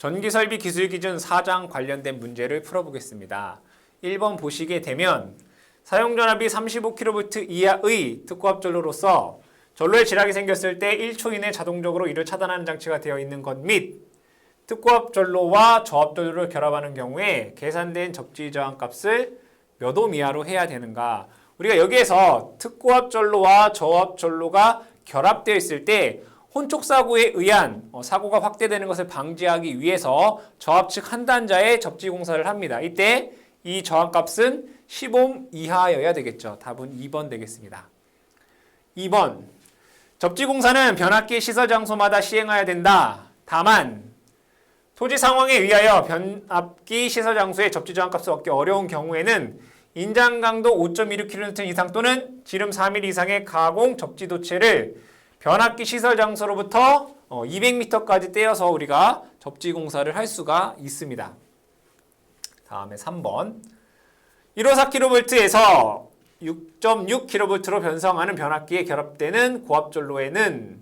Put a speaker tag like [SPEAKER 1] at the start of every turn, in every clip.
[SPEAKER 1] 전기설비 기술기준 4장 관련된 문제를 풀어보겠습니다. 1번 보시게 되면 사용전압이 35kV 이하의 특고압 전로로서 전로에 지락이 생겼을 때 1초 이내 자동적으로 이를 차단하는 장치가 되어 있는 것 및 특고압 전로와 저압 전로를 결합하는 경우에 계산된 접지 저항 값을 몇 옴 이하로 해야 되는가. 우리가 여기에서 특고압 전로와 저압 전로가 결합되어 있을 때 혼촉사고에 의한 사고가 확대되는 것을 방지하기 위해서 저압 측 한 단자에 접지 공사를 합니다. 이때 이 저항값은 10옴 이하여야 되겠죠. 답은 2번 되겠습니다. 2번 접지 공사는 변압기 시설 장소마다 시행해야 된다. 다만 토지 상황에 의하여 변압기 시설 장소에 접지 저항값을 얻기 어려운 경우에는 인장 강도 5.16kN 이상 또는 지름 4mm 이상의 가공 접지 도체를 변압기 시설 장소로부터 200m까지 떼어서 우리가 접지 공사를 할 수가 있습니다. 다음에 3번 154kV에서 6.6kV로 변성하는 변압기에 결합되는 고압 전로에는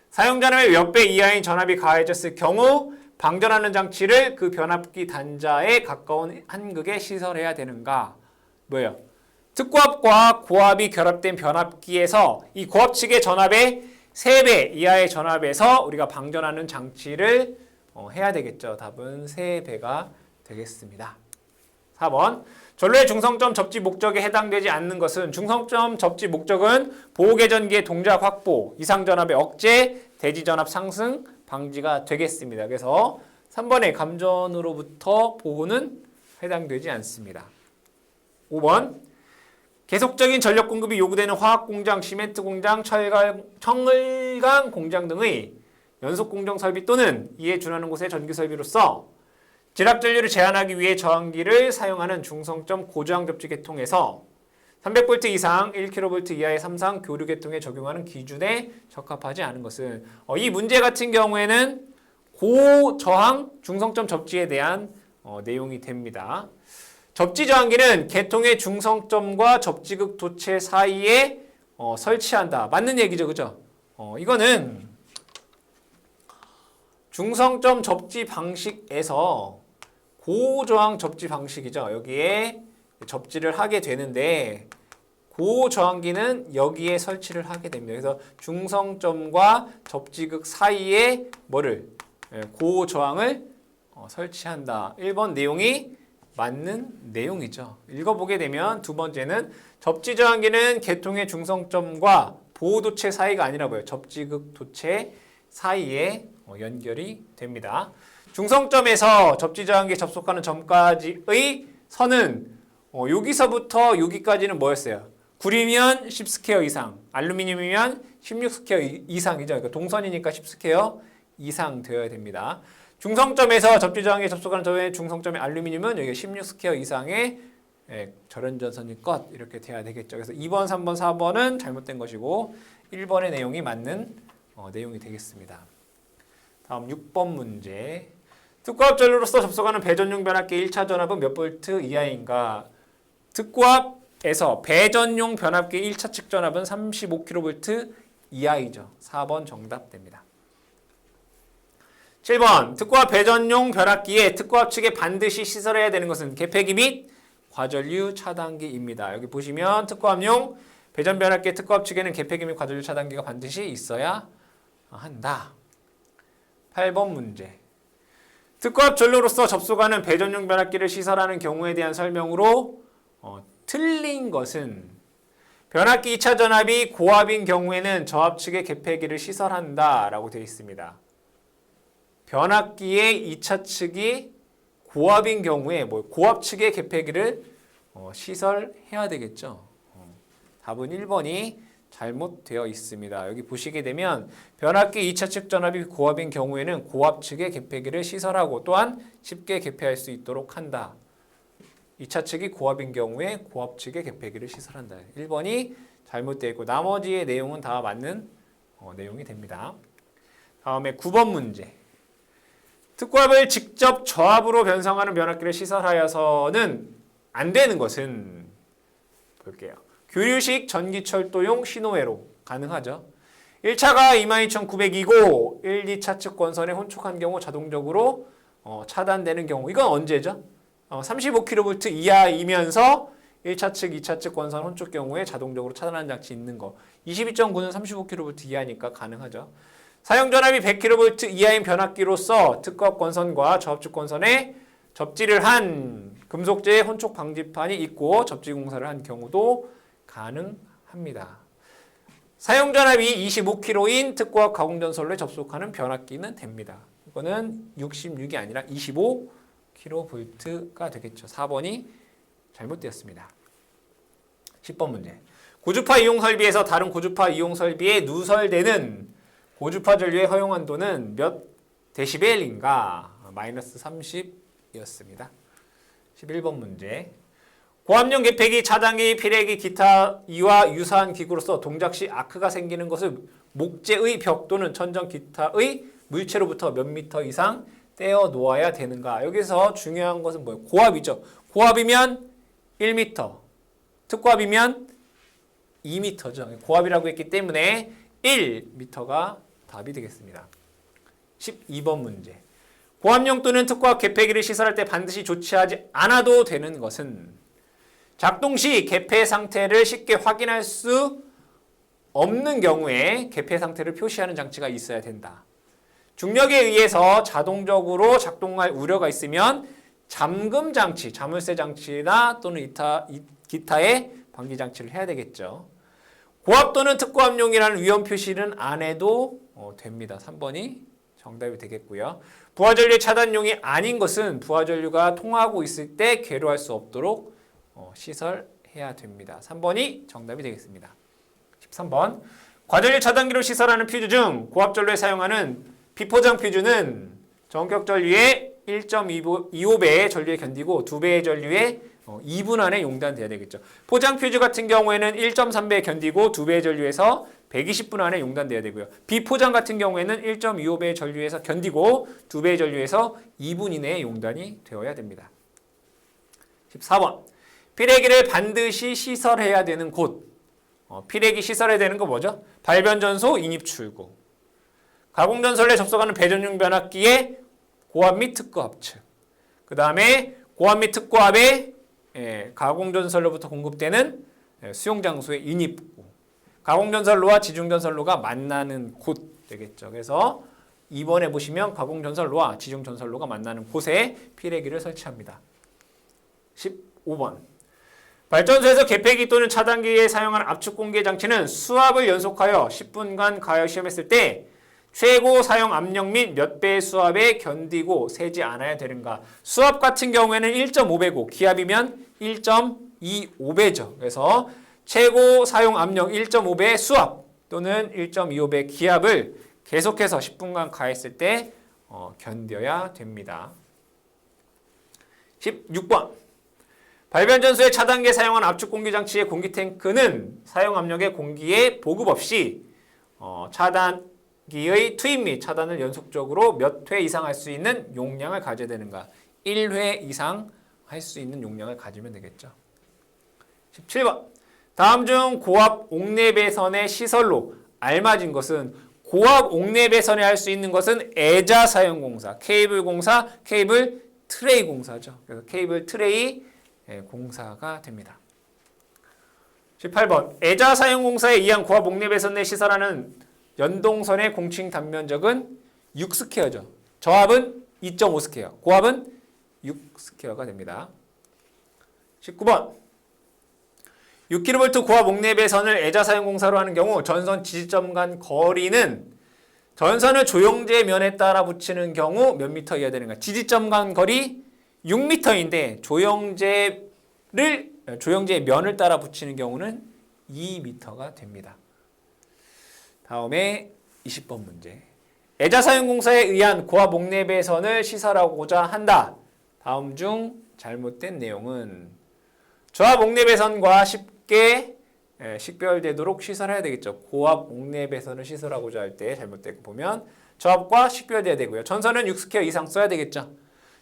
[SPEAKER 1] 사용전압의 몇 배 이하인 전압이 가해졌을 경우 방전하는 장치를 그 변압기 단자에 가까운 한극에 시설해야 되는가? 뭐예요? 특고압과 고압이 결합된 변압기에서 이 고압 측의 전압의 3배 이하의 전압에서 우리가 방전하는 장치를 해야 되겠죠. 답은 3배가 되겠습니다. 4번 전로의 중성점 접지 목적에 해당되지 않는 것은 중성점 접지 목적은 보호개전기의 동작 확보, 이상전압의 억제, 대지전압 상승, 방지가 되겠습니다. 그래서 3번의 감전으로부터 보호는 해당되지 않습니다. 5번 계속적인 전력 공급이 요구되는 화학공장, 시멘트 공장, 청을강 공장 등의 연속 공정 설비 또는 이에 준하는 곳의 전기 설비로서 지락 전류를 제한하기 위해 저항기를 사용하는 중성점 고저항 접지 계통에서 300V 이상 1kV 이하의 3상 교류 계통에 적용하는 기준에 적합하지 않은 것은 이 문제 같은 경우에는 고저항 중성점 접지에 대한 내용이 됩니다. 접지 저항기는 계통의 중성점과 접지극 도체 사이에 설치한다. 맞는 얘기죠, 그죠? 이거는 중성점 접지 방식에서 고저항 접지 방식이죠. 여기에 접지를 하게 되는데 고저항기는 여기에 설치를 하게 됩니다. 그래서 중성점과 접지극 사이에 뭐를 고저항을 설치한다. 1번 내용이 맞는 내용이죠. 읽어보게 되면 두 번째는 접지 저항기는 계통의 중성점과 보호도체 사이가 아니라 뭐예요? 접지극 도체 사이에 연결이 됩니다. 중성점에서 접지 저항기에 접속하는 점까지의 선은 여기서부터 여기까지는 뭐였어요? 구리면 10스퀘어 이상, 알루미늄이면 16스퀘어 이상이죠. 그러니까 동선이니까 10스퀘어 이상 되어야 됩니다. 중성점에서 접지 저항기에 접속하는 점의 중성점의 알루미늄은 여기 16스퀘어 이상의 절연전선일 것 이렇게 돼야 되겠죠. 그래서 2번, 3번, 4번은 잘못된 것이고 1번의 내용이 맞는 내용이 되겠습니다. 다음 6번 문제. 특고압 전로로서 접속하는 배전용 변압기 1차 전압은 몇 볼트 이하인가? 특고압에서 배전용 변압기 1차 측 전압은 35kV 이하이죠. 4번 정답됩니다. 7번 특고압 배전용 변압기에 특고압 측에 반드시 시설해야 되는 것은 개폐기 및 과전류 차단기입니다. 여기 보시면 특고압용 배전 변압기의 특고압 측에는 개폐기 및 과전류 차단기가 반드시 있어야 한다. 8번 문제. 특고압 전로로서 접속하는 배전용 변압기를 시설하는 경우에 대한 설명으로 틀린 것은 변압기 2차 전압이 고압인 경우에는 저압 측의 개폐기를 시설한다 라고 되어 있습니다. 변압기의 2차 측이 고압인 경우에 고압 측의 개폐기를 시설해야 되겠죠. 답은 1번이 잘못되어 있습니다. 여기 보시게 되면 변압기 2차 측 전압이 고압인 경우에는 고압 측의 개폐기를 시설하고 또한 쉽게 개폐할 수 있도록 한다. 2차 측이 고압인 경우에 고압 측의 개폐기를 시설한다. 1번이 잘못되어 있고 나머지의 내용은 다 맞는 내용이 됩니다. 다음에 9번 문제. 특고압을 직접 저압으로 변성하는 변압기를 시설하여서는 안 되는 것은 볼게요. 교류식 전기철도용 신호회로 가능하죠. 1차가 22,900이고 1, 2차 측 권선에 혼촉한 경우 자동적으로 차단되는 경우 이건 언제죠? 35kV 이하이면서 1차 측, 2차 측 권선 혼촉 경우에 자동적으로 차단하는 장치 있는 거. 22.9는 35kV 이하니까 가능하죠. 사용 전압이 100kV 이하인 변압기로서 특허 권선과 저압축 권선에 접지를 한 금속재 혼촉 방지판이 있고 접지 공사를 한 경우도 가능합니다. 사용 전압이 25kV인 특고압 가공전선로에 접속하는 변압기는 됩니다. 이거는 66이 아니라 25kV가 되겠죠. 4번이 잘못되었습니다. 10번 문제. 고주파 이용 설비에서 다른 고주파 이용 설비에 누설되는 고주파 전류의 허용 한도는 몇 데시벨인가? 마이너스 30이었습니다. 11번 문제. 고압용 개폐기, 차단기, 피레기, 기타 이와 유사한 기구로서 동작 시 아크가 생기는 것을 목재의 벽 또는 천정 기타의 물체로부터 몇 미터 이상 떼어 놓아야 되는가? 여기서 중요한 것은 뭐예요? 고압이죠. 고압이면 1m, 특고압이면 2m죠. 고압이라고 했기 때문에 1m가 답이 되겠습니다. 12번 문제. 고압용 또는 특고압 개폐기를 시설할 때 반드시 조치하지 않아도 되는 것은 작동 시 개폐 상태를 쉽게 확인할 수 없는 경우에 개폐 상태를 표시하는 장치가 있어야 된다. 중력에 의해서 자동적으로 작동할 우려가 있으면 잠금 장치, 자물쇠 장치나 또는 기타의 방지 장치를 해야 되겠죠. 고압 또는 특고압용이라는 위험 표시는 안 해도 됩니다. 3번이 정답이 되겠고요. 부하전류 차단용이 아닌 것은 부하전류가 통하고 있을 때 괴로할 수 없도록 시설해야 됩니다. 3번이 정답이 되겠습니다. 13번. 과전류 차단기로 시설하는 퓨즈 중 고압전류에 사용하는 비포장 퓨즈는 전격 전류의 1.25배의 전류에 견디고 2배의 전류에 2분 안에 용단돼야 되겠죠. 포장 퓨즈 같은 경우에는 1.3배에 견디고 2배의 전류에서 120분 안에 용단돼야 되고요. 비포장 같은 경우에는 1.25배의 전류에서 견디고 2배의 전류에서 2분 이내에 용단이 되어야 됩니다. 14번. 피레기를 반드시 시설해야 되는 곳. 피레기 시설해야 되는 거 뭐죠? 발변전소 인입출구. 가공전선로에 접속하는 배전용 변압기의 고압 및 특고압 측. 그 다음에 고압 및 특고압의 가공전선로부터 공급되는 수용장소의 인입구. 가공전선로와 지중전선로가 만나는 곳 되겠죠. 그래서 2번에 보시면 가공전선로와 지중전선로가 만나는 곳에 피레기를 설치합니다. 15번. 발전소에서 개폐기 또는 차단기에 사용하는 압축 공기 장치는 수압을 연속하여 10분간 가하여 시험했을 때 최고 사용 압력 및 몇 배의 수압에 견디고 새지 않아야 되는가? 수압 같은 경우에는 1.5배고 기압이면 1.25배죠. 그래서 최고 사용 압력 1.5배의 수압 또는 1.25배 기압을 계속해서 10분간 가했을 때 견뎌야 됩니다. 16번. 발변전소의 차단기에 사용한 압축 공기 장치의 공기 탱크는 사용 압력의 공기에 보급 없이 차단기의 투입 및 차단을 연속적으로 몇 회 이상 할 수 있는 용량을 가져야 되는가? 1회 이상 할 수 있는 용량을 가지면 되겠죠. 17번. 다음 중 고압 옥내배선의 시설로 알맞은 것은 고압 옥내배선에 할 수 있는 것은 애자 사용 공사, 케이블 공사, 케이블 트레이 공사죠. 그래서 케이블 트레이 공사가 됩니다. 18번. 애자 사용 공사에 의한 고압 옥내배선 내 시설하는 연동선의 공칭 단면적은 6스퀘어죠. 저압은 2.5스퀘어, 고압은 6스퀘어가 됩니다. 19번. 6kV 고압 옥내배선을 애자 사용 공사로 하는 경우 전선 지지점 간 거리는 전선을 조영제 면에 따라 붙이는 경우 몇 미터 이하 되는가? 지지점 간 거리 6m인데 조영제의 면을 따라 붙이는 경우는 2m가 됩니다. 다음에 20번 문제. 애자 사용 공사에 의한 고압 옥내배선을 시설하고자 한다. 다음 중 잘못된 내용은 저압 옥내배선과 쉽게 식별되도록 시설해야 되겠죠. 고압 옥내배선을 시설하고자 할 때 잘못된 거 보면 저압과 식별돼야 되고요. 전선은 6스퀘어 이상 써야 되겠죠.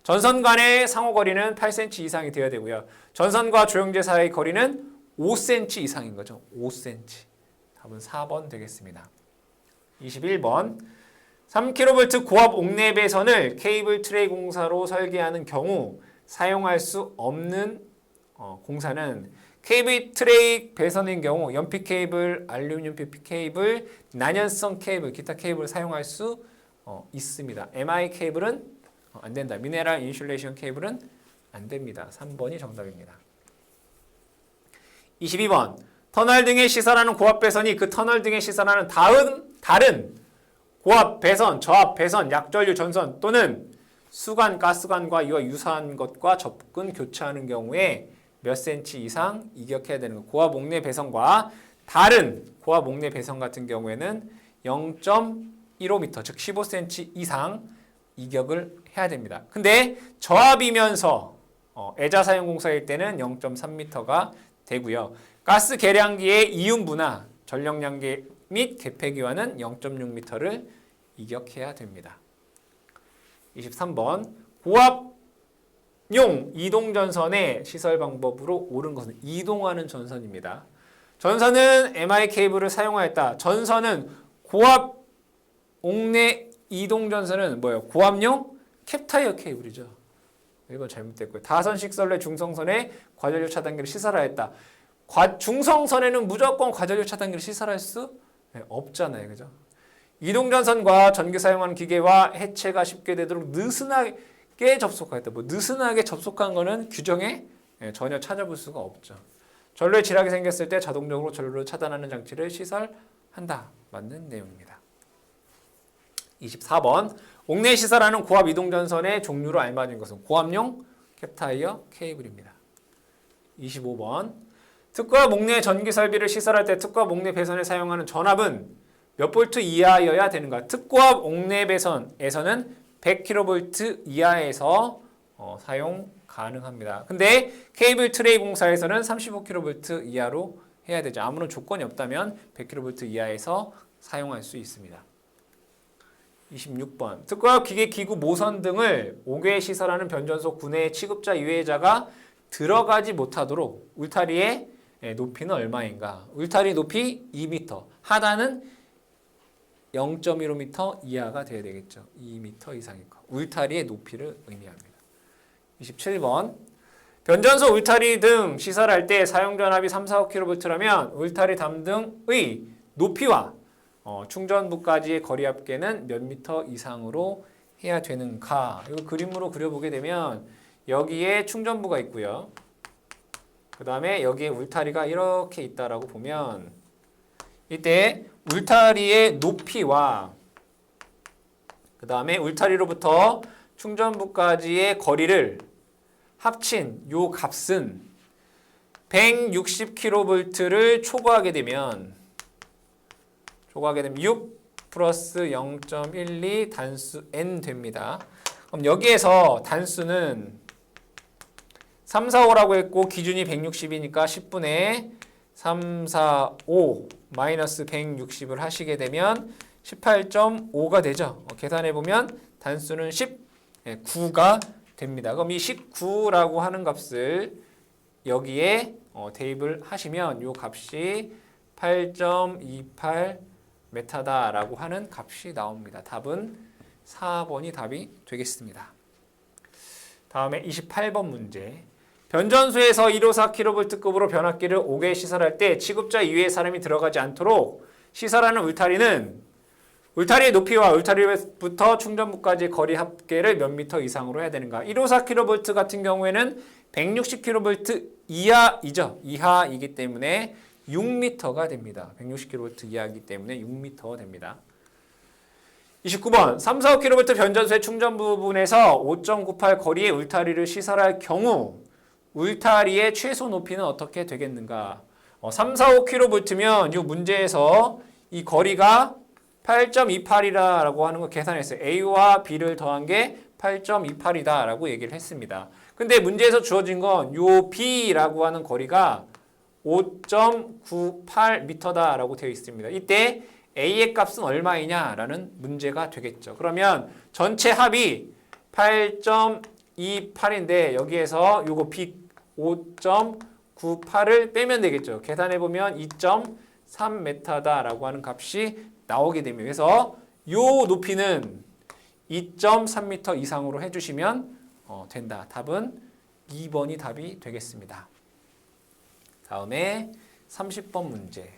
[SPEAKER 1] 전선 간의 상호 거리는 8cm 이상이 되어야 되고요. 전선과 조영제 사이의 거리는 5cm 이상인 거죠. 5cm. 답은 4번 되겠습니다. 21번. 3kV 고압 옥내 배선을 케이블 트레이 공사로 설계하는 경우 사용할 수 없는 공사는 케이블 트레이 배선인 경우 연필 케이블, 알루미늄 PP 케이블, 난연성 케이블, 기타 케이블을 사용할 수 있습니다. MI 케이블은 안 된다. 미네랄 인슐레이션 케이블은 안 됩니다. 3번이 정답입니다. 22번. 터널 등에 시설하는 고압 배선이 그 터널 등에 시설하는 다른 고압 배선, 저압 배선, 약전류 전선 또는 수관, 가스관과 이와 유사한 것과 접근 교체하는 경우에 몇 cm 이상 이격해야 되는 것. 고압 옥내 배선과 다른 고압 옥내 배선 같은 경우에는 0.15m, 즉 15cm 이상 이격을 해야 됩니다. 근데 저압이면서 애자 사용 공사일 때는 0.3m가 되고요. 가스 계량기의 이음부나 전력량계 및 개폐기와는 0.6m를 이격해야 됩니다. 23번. 고압용 이동전선의 시설 방법으로 옳은 것은 이동하는 전선입니다. 전선은 MI 케이블을 사용하였다. 전선은 고압 옥내 이동전선은 뭐예요? 고압용 캡타이어 케이블이죠. 1번 잘못됐고요. 다선식 선례 중성선에 과전류 차단기를 시설하였다. 중성선에는 무조건 과전류 차단기를 시설할 수 없잖아요. 그죠? 이동전선과 전기 사용하는 기계와 해체가 쉽게 되도록 느슨하게 접속하였다. 느슨하게 접속한 거는 규정에 전혀 찾아볼 수가 없죠. 전류에 지락이 생겼을 때 자동적으로 전류를 차단하는 장치를 시설한다. 맞는 내용입니다. 24번. 옥내에 시설하는 고압 이동전선의 종류로 알맞은 것은 고압용 캡타이어 케이블입니다. 25번. 특고압 옥내 전기 설비를 시설할 때 특고압 옥내 배선에 사용하는 전압은 몇 볼트 이하여야 되는가? 특고압 옥내 배선에서는 100kV 이하에서 사용 가능합니다. 근데 케이블 트레이 공사에서는 35kV 이하로 해야 되죠. 아무런 조건이 없다면 100kV 이하에서 사용할 수 있습니다. 26번. 특고압 기계 기구 모선 등을 5개에 시설하는 변전소 구내에 취급자 이외자가 들어가지 못하도록 울타리의 높이는 얼마인가? 울타리 높이 2m, 하단은 0.15m 이하가 돼야 되겠죠. 2m 이상일 거. 울타리의 높이를 의미합니다. 27번. 변전소 울타리 등 시설할 때 사용전압이 3, 4, 5kV라면 울타리 담등의 높이와 충전부까지의 거리 합계는 몇 미터 이상으로 해야 되는가? 이거 그림으로 그려보게 되면 여기에 충전부가 있고요. 그 다음에 여기에 울타리가 이렇게 있다라고 보면 이때 울타리의 높이와 그 다음에 울타리로부터 충전부까지의 거리를 합친 요 값은 160kV를 초과하게 되면 6 플러스 0.12 단수 n 됩니다. 그럼 여기에서 단수는 3, 4, 5라고 했고 기준이 160이니까 10분의 3, 4, 5 마이너스 160을 하시게 되면 18.5가 되죠. 계산해보면 단수는 19가 됩니다. 그럼 이 19라고 하는 값을 여기에 대입을 하시면 이 값이 8.28 메타다라고 하는 값이 나옵니다. 답은 4번이 답이 되겠습니다. 다음에 28번 문제. 변전소에서 154kV급으로 변압기를 5개 시설할 때 취급자 이외의 사람이 들어가지 않도록 시설하는 울타리는 울타리의 높이와 울타리부터 충전부까지 거리 합계를 몇 미터 이상으로 해야 되는가? 154kV 같은 경우에는 160kV 이하이죠. 이하이기 때문에 6m가 됩니다. 160kV 이하이기 때문에 6m 됩니다. 29번 3, 4, 5kV 변전소의 충전 부분에서 5.98 거리의 울타리를 시설할 경우 울타리의 최소 높이는 어떻게 되겠는가? 3, 4, 5kV면 이 문제에서 이 거리가 8.28이라고 하는 거 계산했어요. A와 B를 더한 게 8.28이다 라고 얘기를 했습니다. 근데 문제에서 주어진 건 요 B라고 하는 거리가 5.98m다 라고 되어 있습니다. 이때 A의 값은 얼마이냐라는 문제가 되겠죠. 그러면 전체 합이 8.28인데 여기에서 요거 B 5.98을 빼면 되겠죠. 계산해보면 2.3m다라고 하는 값이 나오게 됩니다. 그래서 요 높이는 2.3m 이상으로 해주시면 된다. 답은 2번이 답이 되겠습니다. 다음에 30번 문제.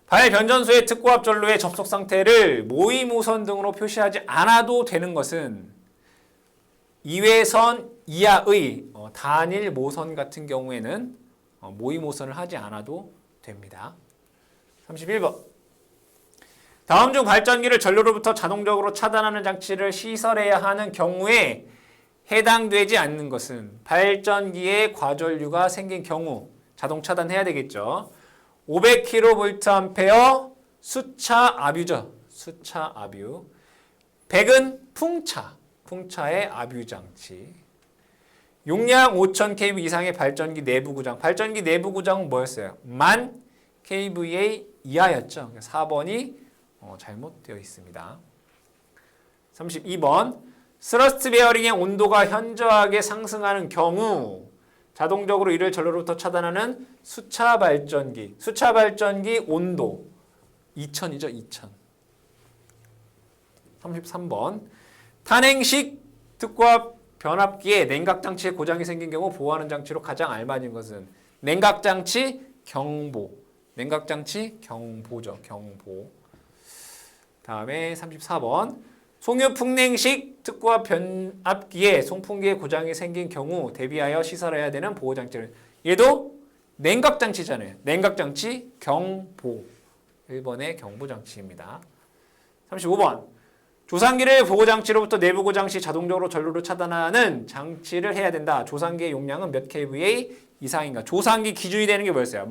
[SPEAKER 1] 발변전소의 특고압 전로의 접속 상태를 모의모선 등으로 표시하지 않아도 되는 것은 2회선 이하의 단일 모선 같은 경우에는 모의모선을 하지 않아도 됩니다. 31번. 다음 중 발전기를 전로로부터 자동적으로 차단하는 장치를 시설해야 하는 경우에 해당되지 않는 것은 발전기에 과전류가 생긴 경우 자동 차단해야 되겠죠. 500kVA 수차 압유죠. 수차 압유. 100은 풍차의 압유 장치. 용량 5000kV 이상의 발전기 내부 구장. 발전기 내부 구장은 뭐였어요? 10,000kVA 이하였죠. 4번이 잘못되어 있습니다. 32번. 스러스트 베어링의 온도가 현저하게 상승하는 경우 자동적으로 이를 전로로부터 차단하는 수차 발전기. 수차 발전기 온도 2000이죠. 2000. 33번. 탄행식 특고압 변압기에 냉각장치에 고장이 생긴 경우 보호하는 장치로 가장 알맞은 것은 냉각장치 경보. 냉각장치 경보죠. 경보. 다음에 34번. 송유풍냉식 특고압 변압기에 송풍기에 고장이 생긴 경우 대비하여 시설해야 되는 보호장치를. 얘도 냉각장치잖아요. 냉각장치 경보. 1번의 경보장치입니다. 35번. 조상기를 보호장치로부터 내부 고장 시 자동적으로 전로를 차단하는 장치를 해야 된다. 조상기의 용량은 몇 kVA 이상인가? 조상기 기준이 되는 게 뭐였어요?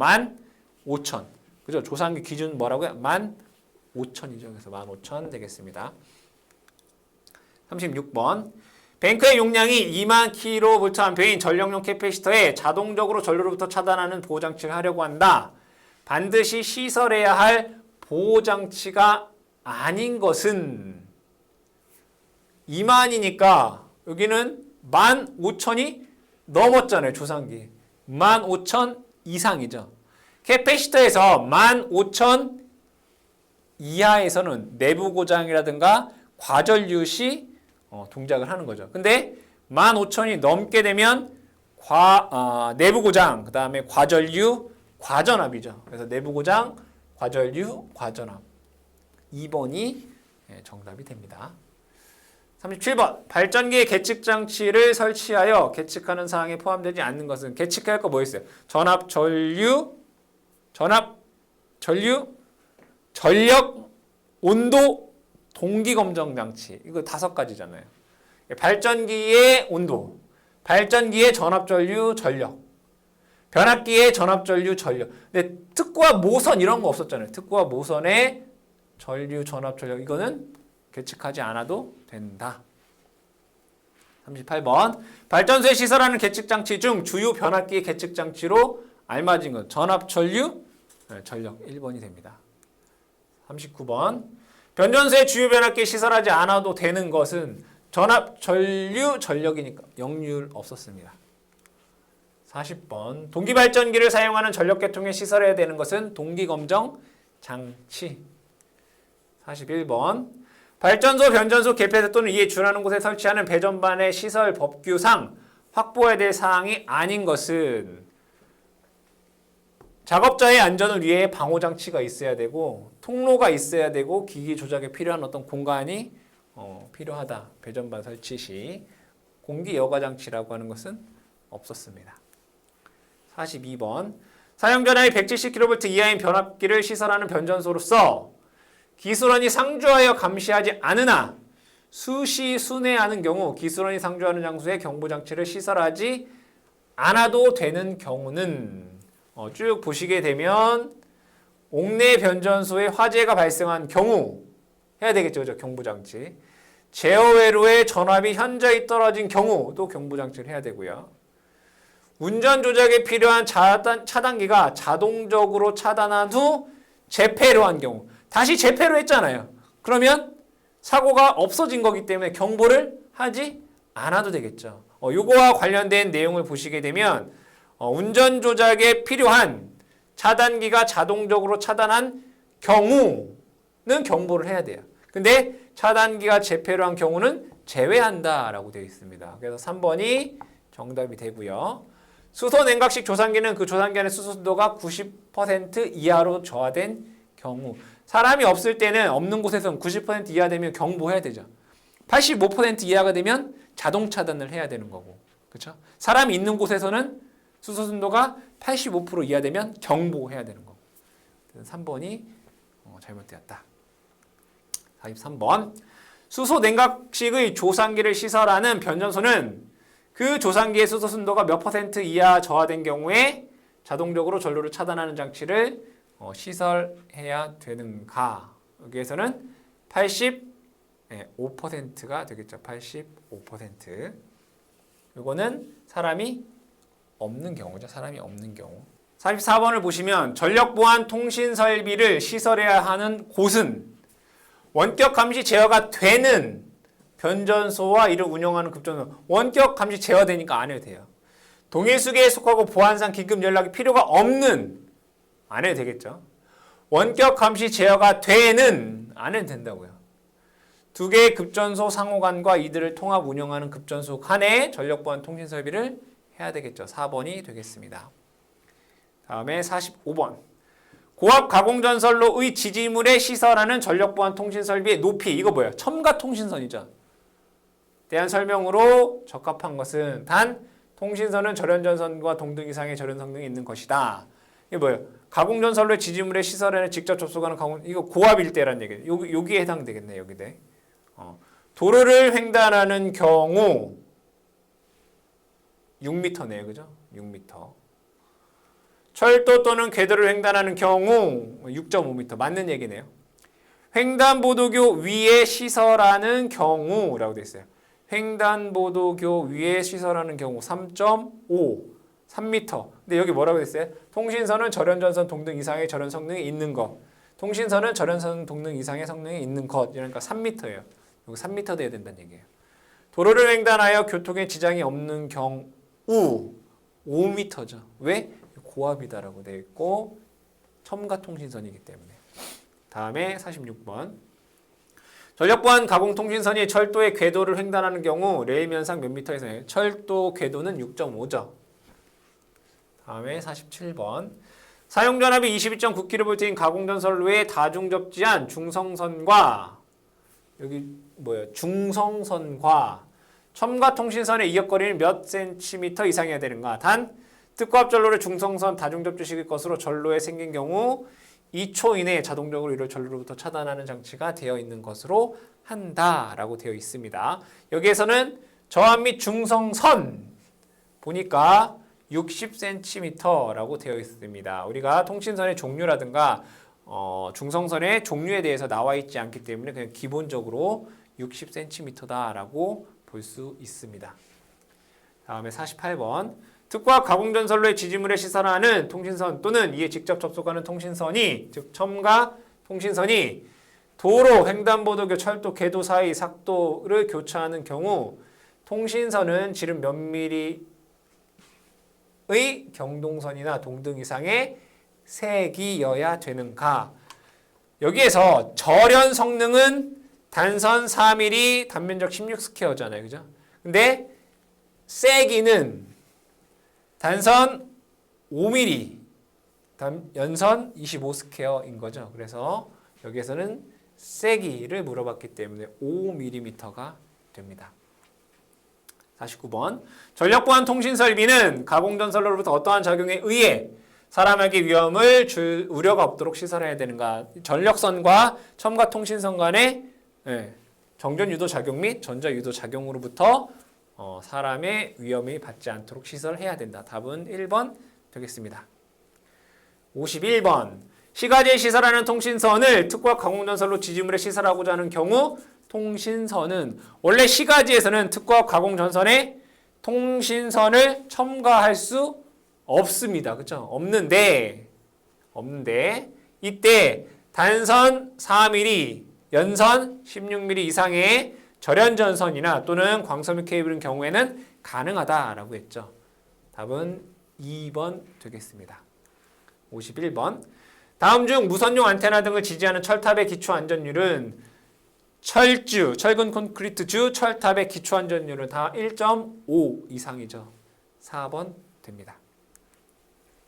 [SPEAKER 1] 15,000. 그죠? 조상기 기준 뭐라고요? 15,000이죠. 그래서 15,000 되겠습니다. 36번. 뱅크의 용량이 2만 kVA인 전력용 캐패시터에 자동적으로 전로로부터 차단하는 보호장치를 하려고 한다. 반드시 시설해야 할 보호장치가 아닌 것은 2만이니까 여기는 15,000이 넘었잖아요. 조상기. 15,000 이상이죠. 캐패시터에서 15,000 이하에서는 내부 고장이라든가 과전류 시 동작을 하는 거죠. 근데 15,000이 넘게 되면 내부 고장, 그 다음에 과전류, 과전압이죠. 그래서 내부 고장, 과전류, 과전압. 2번이 정답이 됩니다. 37번. 발전기에 계측장치를 설치하여 계측하는 사항에 포함되지 않는 것은 계측할 거 뭐 있어요? 전압, 전류, 전력, 온도, 동기검정 장치. 이거 5가지잖아요. 발전기의 온도, 발전기의 전압, 전류, 전력, 변압기의 전압, 전류, 전력. 근데 특고압 모선 이런 거 없었잖아요. 특고압 모선에 전류, 전압, 전력 이거는 계측하지 않아도 된다. 38번. 발전소에 시설하는 계측장치 중 주요 변압기의 계측장치로 알맞은 것. 전압, 전류, 전력 1번이 됩니다. 39번. 변전소에 주요 변압기에 시설하지 않아도 되는 것은 전압, 전류, 전력이니까 역률 없었습니다. 40번. 동기발전기를 사용하는 전력계통에 시설해야 되는 것은 동기검정 장치. 41번. 발전소, 변전소, 개폐소 또는 이에 준하는 곳에 설치하는 배전반의 시설 법규상 확보해야 될 사항이 아닌 것은 작업자의 안전을 위해 방호장치가 있어야 되고 통로가 있어야 되고 기기 조작에 필요한 어떤 공간이 필요하다. 배전반 설치 시 공기 여과 장치라고 하는 것은 없었습니다. 42번. 사용전압이 170kV 이하인 변압기를 시설하는 변전소로서 기술원이 상주하여 감시하지 않으나 수시 순회하는 경우 기술원이 상주하는 장소에 경보장치를 시설하지 않아도 되는 경우는 쭉 보시게 되면 옥내 변전소에 화재가 발생한 경우 해야 되겠죠. 그죠? 경보장치. 제어 회로에 전압이 현저히 떨어진 경우도 경보장치를 해야 되고요. 운전 조작에 필요한 차단기가 자동적으로 차단한 후 재폐로 한 경우. 다시 재폐로 했잖아요. 그러면 사고가 없어진 거기 때문에 경보를 하지 않아도 되겠죠. 요거와 관련된 내용을 보시게 되면 운전 조작에 필요한 차단기가 자동적으로 차단한 경우는 경보를 해야 돼요. 근데 차단기가 재폐로 한 경우는 제외한다라고 되어 있습니다. 그래서 3번이 정답이 되고요. 수소 냉각식 조산기는 그 조산기 안의 수소 순도가 90% 이하로 저하된 경우. 사람이 없을 때는 없는 곳에서는 90% 이하 되면 경보해야 되죠. 85% 이하가 되면 자동 차단을 해야 되는 거고. 그렇죠? 사람이 있는 곳에서는 수소 순도가 85% 이하 되면 경보해야 되는 거고. 3번이 잘못되었다. 43번. 수소 냉각식의 조산기를 시설하는 변전소는 그 조산기의 수소 순도가 몇 % 이하 저하된 경우에 자동적으로 전로를 차단하는 장치를 시설해야 되는가? 여기에서는 85%가 되겠죠. 85%. 이거는 사람이 없는 경우죠. 사람이 없는 경우. 44번을 보시면 전력 보안 통신 설비를 시설해야 하는 곳은 원격 감시 제어가 되는 변전소와 이를 운영하는 급전소. 원격 감시 제어되니까 안 해도 돼요. 동일수계에 속하고 보안상 긴급 연락이 필요가 없는 안 해도 되겠죠. 원격 감시 제어가 되는 안 해도 된다고요. 두 개의 급전소 상호간과 이들을 통합 운영하는 급전소 간에 전력보안 통신 설비를 해야 되겠죠. 4번이 되겠습니다. 다음에 45번. 고압 가공전선로의 지지물에 시설하는 전력보안 통신 설비의 높이. 이거 뭐예요? 첨가 통신선이죠. 대한 설명으로 적합한 것은 단 통신선은 절연전선과 동등 이상의 절연 성능이 있는 것이다. 이게 뭐예요? 가공전선로의 지지물에 시설하는 직접 접속하는 가공. 이거 고압일 때란 얘기예요. 여기에 해당되겠네. 여기네. 도로를 횡단하는 경우 6m네요. 그죠? 6m. 철도 또는 궤도를 횡단하는 경우 6.5m. 맞는 얘기네요. 횡단보도교 위에 시설하는 경우라고 되어 있어요. 횡단보도교 위에 시설하는 경우 3.5, 3m. 근데 여기 뭐라고 되어 있어요? 통신선은 절연전선 동등 이상의 절연 성능이 있는 것. 통신선은 절연선 동등 이상의 성능이 있는 것. 이러니까 3m예요. 여기 3m 돼야 된다는 얘기예요. 도로를 횡단하여 교통에 지장이 없는 경우 5m죠. 왜? 고압이다라고 되어 있고 첨가 통신선이기 때문에. 다음에 46번. 전력보안 가공통신선이 철도의 궤도를 횡단하는 경우 레일면상 몇 미터 이상이에요? 철도 궤도는 6.5죠. 다음에 47번. 사용전압이 22.9kV인 가공전선로에 다중접지한 중성선과 여기 뭐예요? 중성선과 첨가 통신선의 이격거리는 몇 센티미터 이상이어야 되는가? 단 특고압 전로를 중성선 다중접지식일 것으로 전로에 생긴 경우 2초 이내에 자동적으로 이를 전로로부터 차단하는 장치가 되어 있는 것으로 한다라고 되어 있습니다. 여기에서는 저압 및 중성선 보니까 60cm라고 되어 있습니다. 우리가 통신선의 종류라든가 중성선의 종류에 대해서 나와 있지 않기 때문에 그냥 기본적으로 60cm다라고 볼 수 있습니다. 다음에 48번. 특고압 가공전선로의 지지물에 시설하는 통신선 또는 이에 직접 접속하는 통신선이 즉 첨가 통신선이 도로, 횡단보도교, 철도, 궤도 사이 삭도를 교차하는 경우 통신선은 지름 몇 미리의 경동선이나 동등 이상의 색이어야 되는가? 여기에서 절연 성능은 단선 4mm, 단면적 16스퀘어잖아요. 그죠? 근데 세기는 단선 5mm, 연선 25스퀘어인 거죠. 그래서 여기에서는 세기를 물어봤기 때문에 5mm가 됩니다. 49번. 전력보안 통신설비는 가공전선로로부터 어떠한 작용에 의해 사람에게 위험을 줄 우려가 없도록 시설해야 되는가? 전력선과 첨가 통신선 간의 정전유도 작용 및 전자유도 작용으로부터 사람의 위험이 받지 않도록 시설해야 된다. 답은 1번 되겠습니다. 51번. 시가지에 시설하는 통신선을 특고압 가공전선로 지지물에 시설하고자 하는 경우 통신선은 원래 시가지에서는 특고압 가공전선에 통신선을 첨가할 수 없습니다. 그렇죠? 없는데 이때 단선 4mm, 연선 16mm 이상의 절연전선이나 또는 광섬유 케이블인 경우에는 가능하다라고 했죠. 답은 2번 되겠습니다. 51번. 다음 중 무선용 안테나 등을 지지하는 철탑의 기초 안전율은 철주, 철근 콘크리트주, 철탑의 기초안전율은 다 1.5 이상이죠. 4번 됩니다.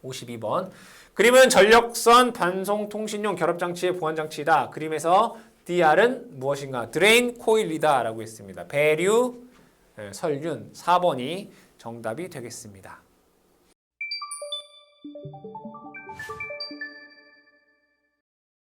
[SPEAKER 1] 52번. 그림은 전력선 반송통신용 결합장치의 보안장치이다. 그림에서 DR은 무엇인가? 드레인 코일이다 라고 했습니다. 배류, 설륜 4번이 정답이 되겠습니다.